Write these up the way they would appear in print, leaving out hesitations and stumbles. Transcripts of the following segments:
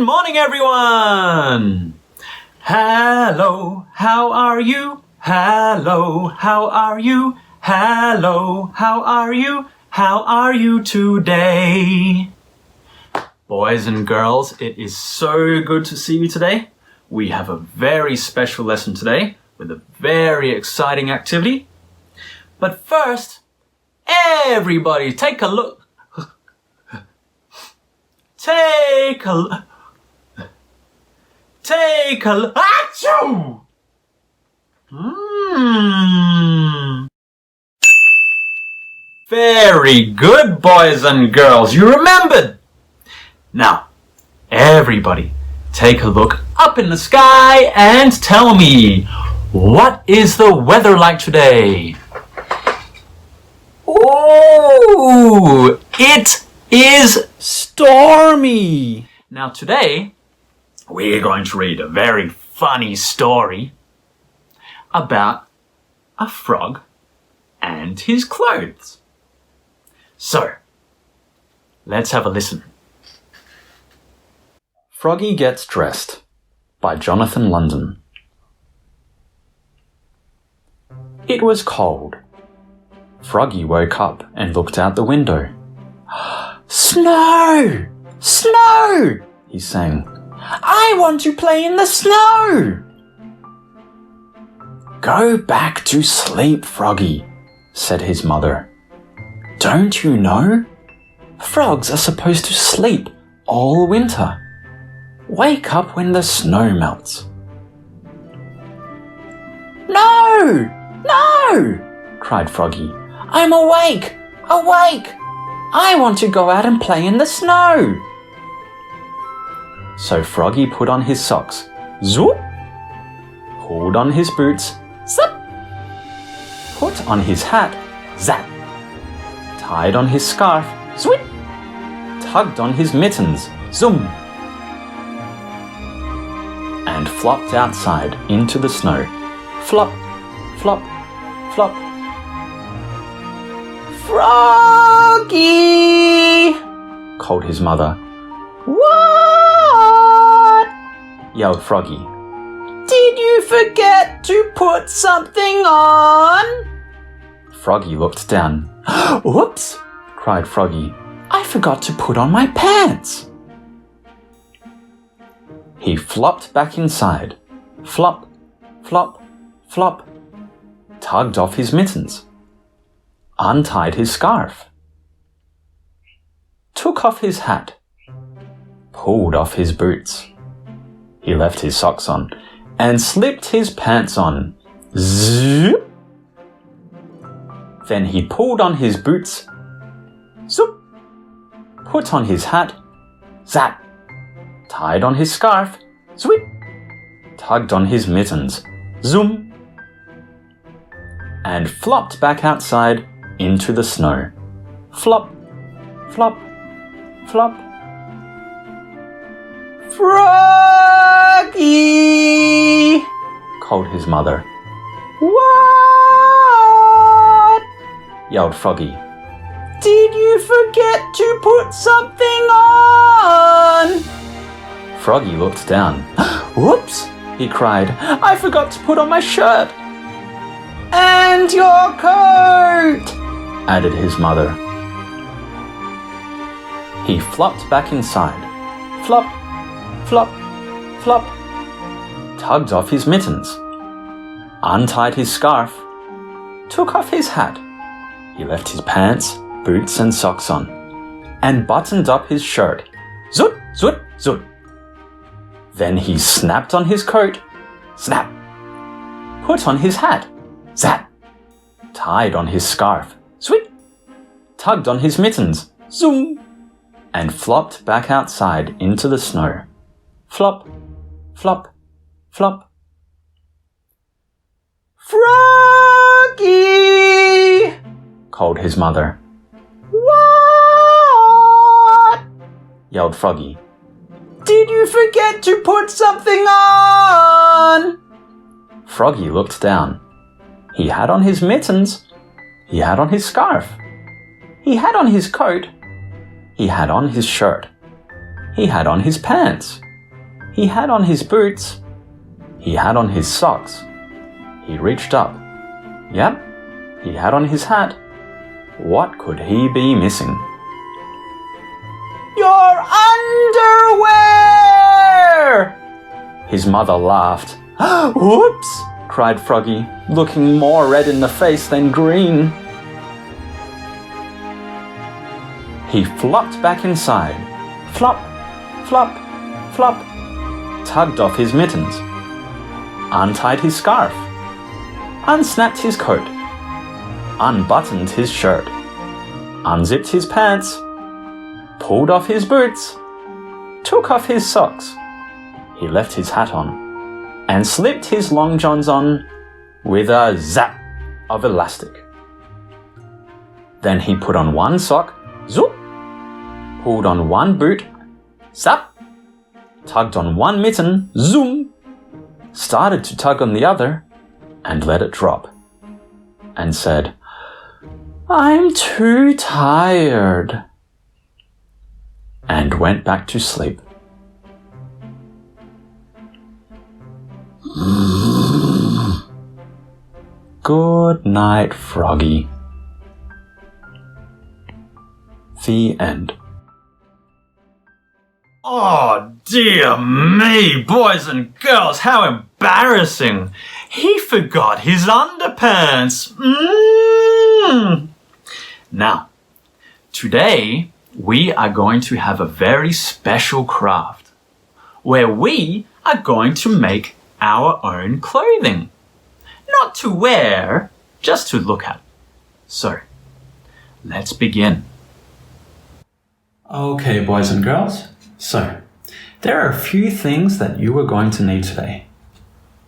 morning, everyone! Hello, how are you? Hello, how are you? Hello, how are you? How are you today? Boys and girls, it is so good to see you today. We have a very special lesson today with a very exciting activity. But first, everybody take a look. Take a look. Achoo! Very good, boys and girls. You remembered. Now, everybody, take a look up in the sky and tell me, what is the weather like today? Oh, it is stormy. Now today, we're going to read a very funny story about a frog and his clothes. So, let's have a listen. Froggy Gets Dressed by Jonathan London. It was cold. Froggy woke up and looked out the window. Snow! Snow! He sang. I want to play in the snow! Go back to sleep, Froggy, said his mother. Don't you know? Frogs are supposed to sleep all winter. Wake up when the snow melts. No! No! Cried Froggy. I'm awake! Awake! I want to go out and play in the snow! So Froggy put on his socks, zoop! Pulled on his boots, zip! Put on his hat, zap! Tied on his scarf, sweep! Tugged on his mittens, zoom! And flopped outside into the snow, flop, flop, flop. Froggy! Called his mother. What? Yelled Froggy. Did you forget to put something on? Froggy looked down. Whoops! Cried Froggy. I forgot to put on my pants. He flopped back inside. Flop, flop, flop. Tugged off his mittens. Untied his scarf. Took off his hat. Pulled off his boots. He left his socks on and slipped his pants on. Zip! Then he pulled on his boots. Zoop! Put on his hat. Zap! Tied on his scarf. Sweep! Tugged on his mittens. Zoom! And flopped back outside into the snow. Flop, flop, flop. Froggy! Called his mother. What? Yelled Froggy. Did you forget to put something on? Froggy looked down. Whoops! He cried. I forgot to put on my shirt. And your coat! Added his mother. He flopped back inside. Flop, flop, flop. Tugged off his mittens. Untied his scarf. Took off his hat. He left his pants, boots and socks on. And buttoned up his shirt. Zoot, zoot, zoot. Then he snapped on his coat. Snap. Put on his hat. Zap! Tied on his scarf. Sweep! Tugged on his mittens. Zoom! And flopped back outside into the snow. Flop, flop, flop. Froggy! Called his mother. What? Yelled Froggy. Did you forget to put something on? Froggy looked down. He had on his mittens. He had on his scarf. He had on his coat. He had on his shirt. He had on his pants. He had on his boots. He had on his socks. He reached up. Yep, he had on his hat. What could he be missing? Your underwear! His mother laughed. Whoops! Cried Froggy, looking more red in the face than green. He flopped back inside. Flop, flop, flop. Tugged off his mittens. Untied his scarf. Unsnapped his coat. Unbuttoned his shirt. Unzipped his pants. Pulled off his boots. Took off his socks. He left his hat on. And slipped his long johns on with a zap of elastic. Then he put on one sock, zoop, pulled on one boot, zap, tugged on one mitten, zoom, started to tug on the other, and let it drop, and said, I'm too tired, and went back to sleep. Good night, Froggy. The end. Oh, dear me, boys and girls, how embarrassing. He forgot his underpants. Now, today we are going to have a very special craft where we are going to make our own clothing. Not to wear, just to look at. So, let's begin. Okay, boys and girls. So, there are a few things that you are going to need today.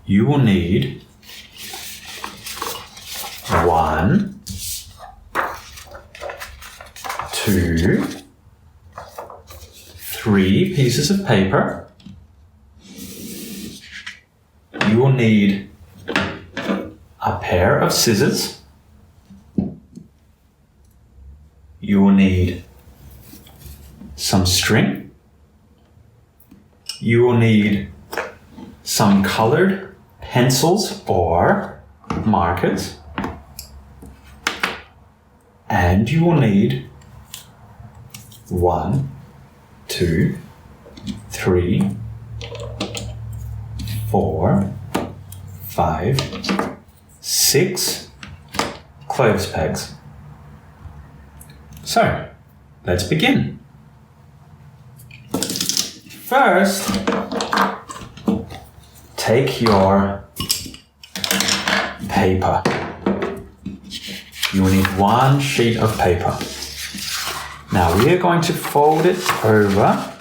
You will need 1, 2, 3 pieces of paper. You will need a pair of scissors. You will need some string. You will need some colored pencils or markers. And you will need 1, 2, 3, 4, 5, 6 clothes pegs. So, let's begin. First, take your paper. You will need 1 sheet of paper. Now we are going to fold it over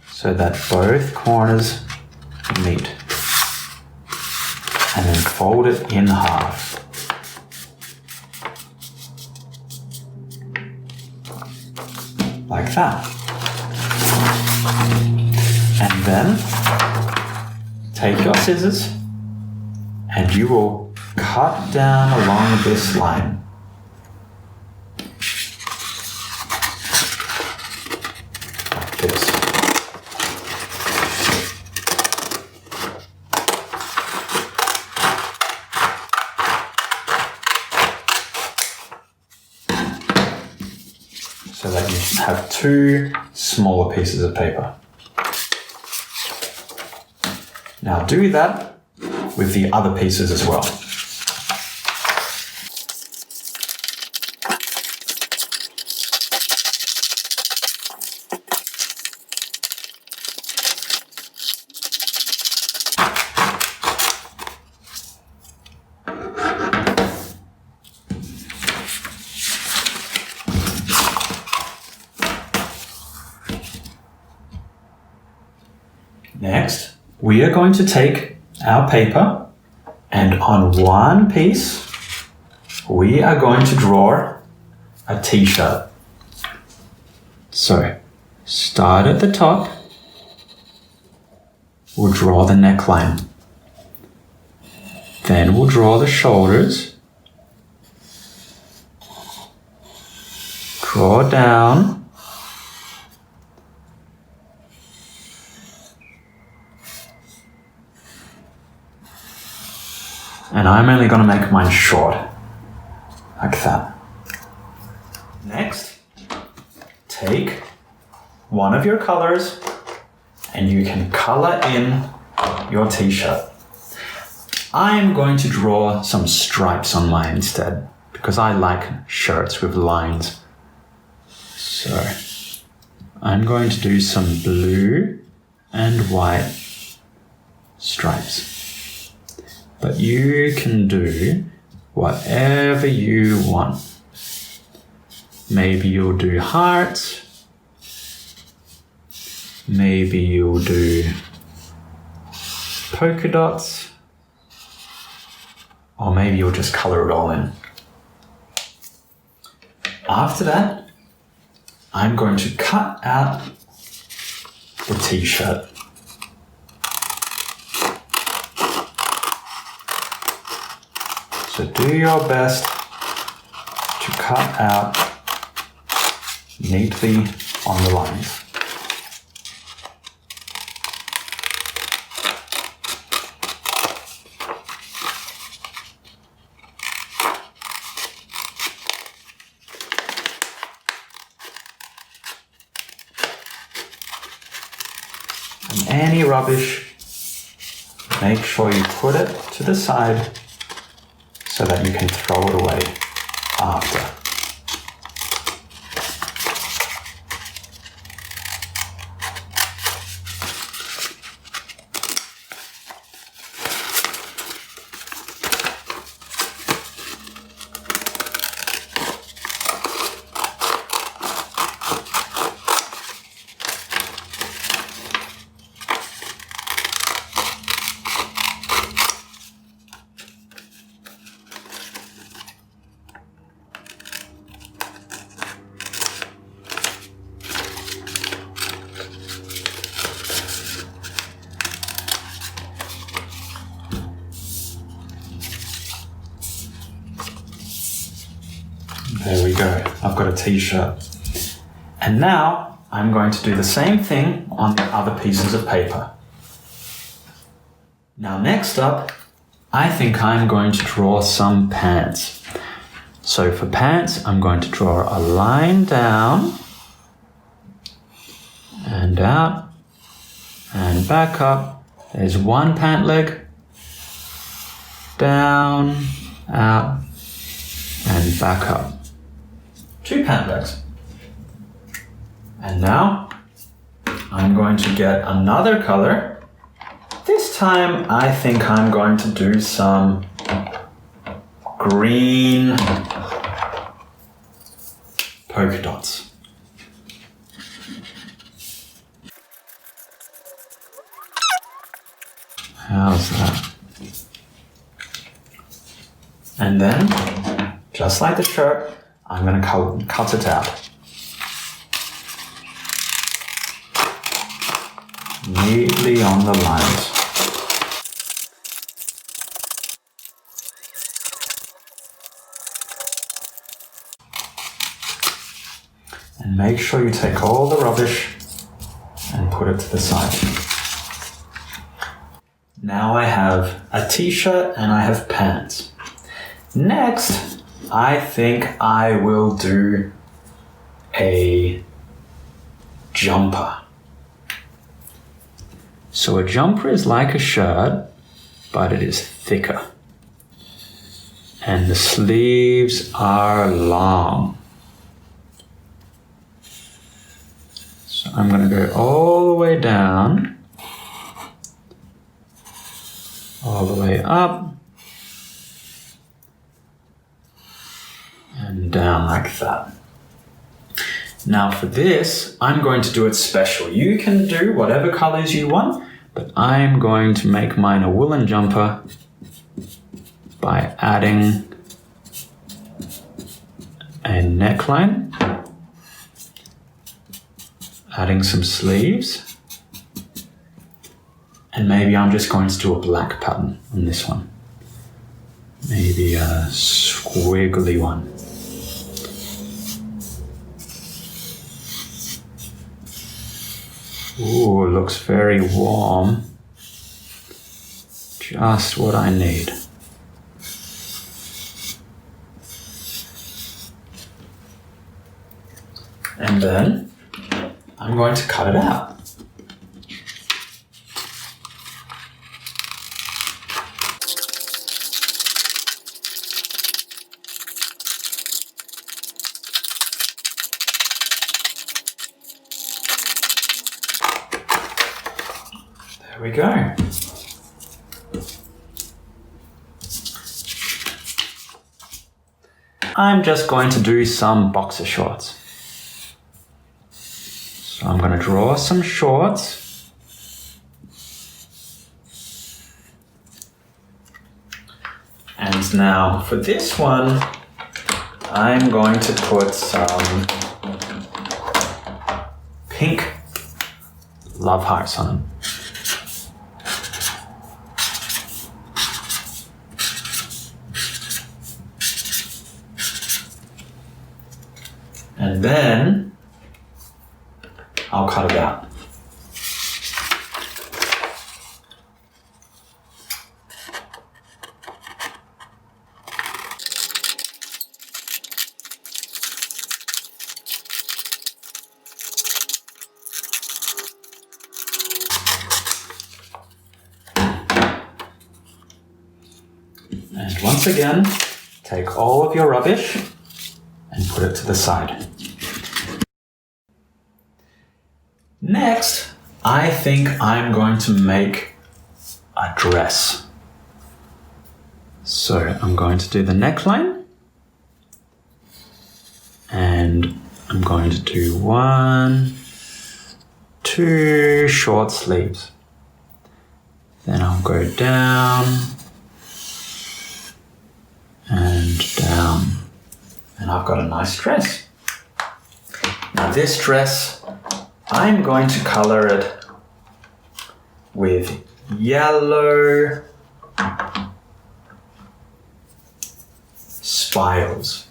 so that both corners meet. And then fold it in half. Like that. And then take your scissors and you will cut down along this line. Like this. So that you have 2 smaller pieces of paper. Now do that with the other pieces as well. Next, we are going to take our paper and on one piece, we are going to draw a t-shirt. So, start at the top, we'll draw the neckline. Then we'll draw the shoulders, draw down, And I'm only going to make mine short, like that. Next, take one of your colors and you can color in your t-shirt. I'm going to draw some stripes on mine instead because I like shirts with lines. So I'm going to do some blue and white stripes. But you can do whatever you want. Maybe you'll do hearts. Maybe you'll do polka dots. Or maybe you'll just color it all in. After that, I'm going to cut out the t-shirt. So do your best to cut out neatly on the lines. And any rubbish, make sure you put it to the side so that you can throw it away after. There we go. I've got a t-shirt. And now I'm going to do the same thing on the other pieces of paper. Now next up, I think I'm going to draw some pants. So for pants, I'm going to draw a line down and out and back up. There's one pant leg, down, out, and back up. Two pant legs. And now I'm going to get another color. This time I think I'm going to do some green polka dots. How's that? And then, just like the shirt, I'm going to cut it out. Neatly on the lines. And make sure you take all the rubbish and put it to the side. Now I have a t-shirt and I have pants. Next, I think I will do a jumper. So a jumper is like a shirt, but it is thicker. And the sleeves are long. So I'm going to go all the way down, all the way up, and down like that. Now for this, I'm going to do it special. You can do whatever colors you want, but I'm going to make mine a woolen jumper by adding a neckline, adding some sleeves, and maybe I'm just going to do a black pattern on this one. Maybe a squiggly one. Ooh, it looks very warm. Just what I need. And then I'm going to cut it out. There we go. I'm just going to do some boxer shorts. So I'm going to draw some shorts. And now for this one, I'm going to put some pink love hearts on them. And then I'll cut it out. And once again, take all of your rubbish and put it to the side. Next, I think I'm going to make a dress. So I'm going to do the neckline, and I'm going to do 1, 2 short sleeves. Then I'll go down and down, and I've got a nice dress. Now this dress, I'm going to color it with yellow spirals,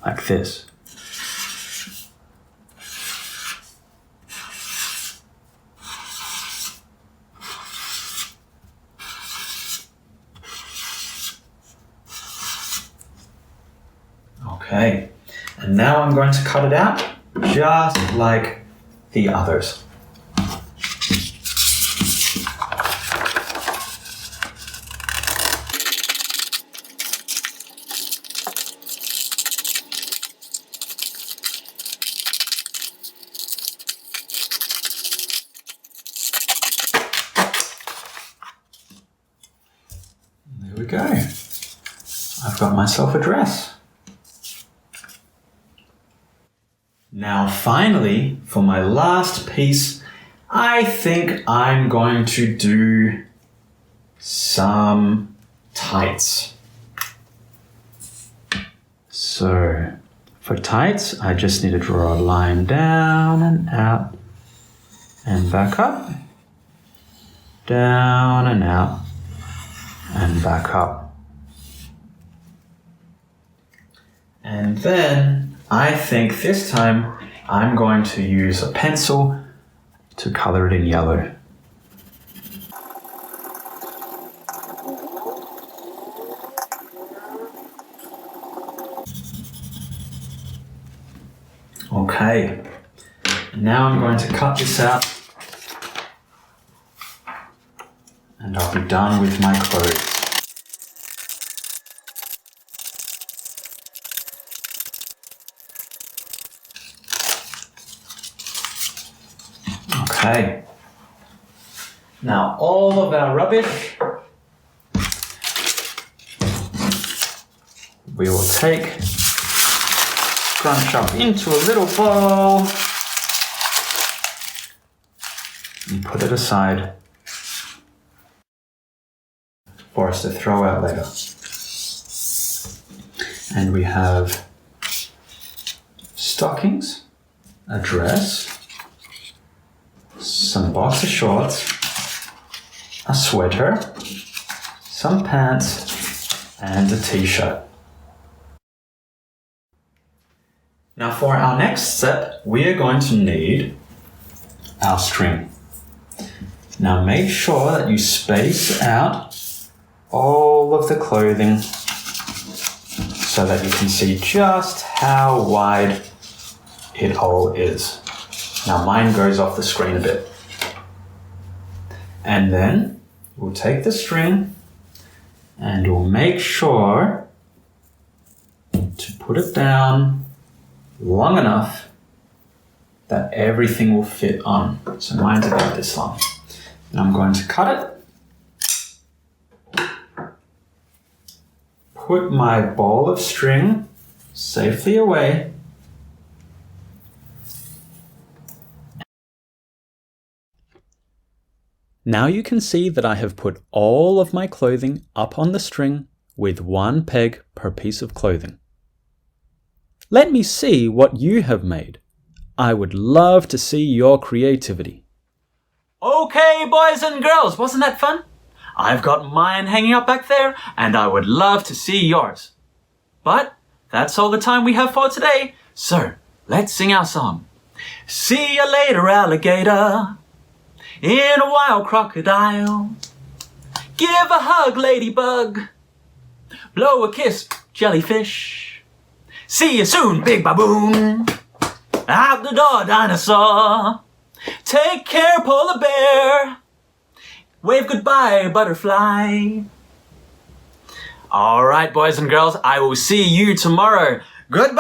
like this. Okay, and now I'm going to cut it out just like the others. There we go. I've got myself a dress. Now finally, for my last piece, I think I'm going to do some tights. So for tights, I just need to draw a line down and out and back up, down and out and back up. And then I think this time I'm going to use a pencil to color it in yellow. Okay, now I'm going to cut this out and I'll be done with my clothes. Okay, now all of our rubbish we will take, crunch up into a little ball and put it aside for us to throw out later. And we have stockings, a dress, some boxer shorts, a sweater, some pants, and a t-shirt. Now for our next step, we are going to need our string. Now make sure that you space out all of the clothing so that you can see just how wide it all is. Now mine goes off the screen a bit. And then we'll take the string and we'll make sure to put it down long enough that everything will fit on. So mine's about this long. And I'm going to cut it. Put my ball of string safely away. Now you can see that I have put all of my clothing up on the string with one peg per piece of clothing. Let me see what you have made. I would love to see your creativity. Okay, boys and girls, wasn't that fun? I've got mine hanging up back there, and I would love to see yours. But that's all the time we have for today, so let's sing our song. See you later, alligator, in a wild crocodile. Give a hug, ladybug, blow a kiss, jellyfish. See you soon, big baboon. Out the door, dinosaur. Take care, polar bear. Wave goodbye, butterfly. All right, boys and girls, I will see you tomorrow. Goodbye!